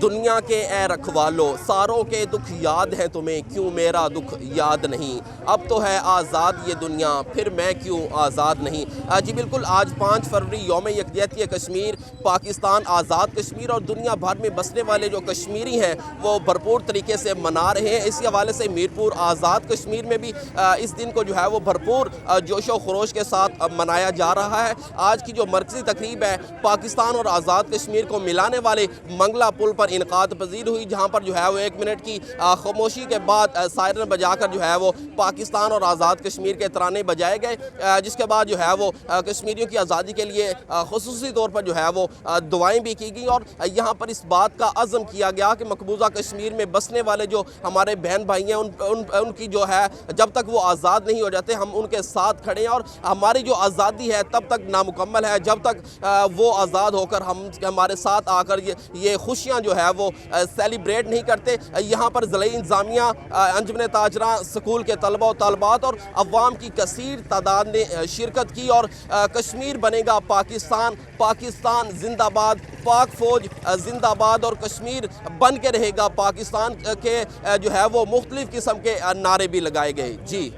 دنیا کے اے رکھوالو ساروں کے دکھ یاد ہیں تمہیں کیوں میرا دکھ یاد نہیں اب تو ہے آزاد یہ دنیا پھر میں کیوں آزاد نہیں جی بالکل آج 5 فروری یوم یکجہتی کشمیر پاکستان آزاد کشمیر اور دنیا بھر میں بسنے والے جو کشمیری ہیں وہ بھرپور طریقے سے منا رہے ہیں۔ اسی حوالے سے میرپور آزاد کشمیر میں بھی اس دن کو جو ہے وہ بھرپور جوش و خروش کے ساتھ منایا جا رہا ہے۔ آج کی جو مرکزی تقریب ہے پاکستان اور آزاد کشمیر کو ملانے والے منگلا پل پر انعقاد پذیر ہوئی، جہاں پر جو ہے وہ 1 منٹ کی خاموشی کے بعد سائرن بجا کر جو ہے وہ پاکستان اور آزاد کشمیر کے ترانے بجائے گئے، جس کے بعد جو ہے وہ کشمیریوں کی آزادی کے لیے خصوصی طور پر جو ہے وہ دعائیں بھی کی گئیں اور یہاں پر اس بات کا عزم کیا گیا کہ مقبوضہ کشمیر میں بسنے والے جو ہمارے بہن بھائی ہیں ان کی جو ہے جب تک وہ آزاد نہیں ہو جاتے ہم ان کے ساتھ کھڑے ہیں، اور ہماری جو آزادی ہے تب تک نامکمل ہے جب تک وہ آزاد ہو کر ہمارے ساتھ آ کر یہ خوشیاں جو ہے وہ سیلیبریٹ نہیں کرتے۔ یہاں پر ضلعی انتظامیہ، انجمن تاجراں، سکول کے طلبہ و طالبات اور عوام کی کثیر تعداد نے شرکت کی، اور کشمیر بنے گا پاکستان، پاکستان زندہ باد، پاک فوج زندہ باد، اور کشمیر بن کے رہے گا پاکستان کے جو ہے وہ مختلف قسم کے نعرے بھی لگائے گئے۔ جی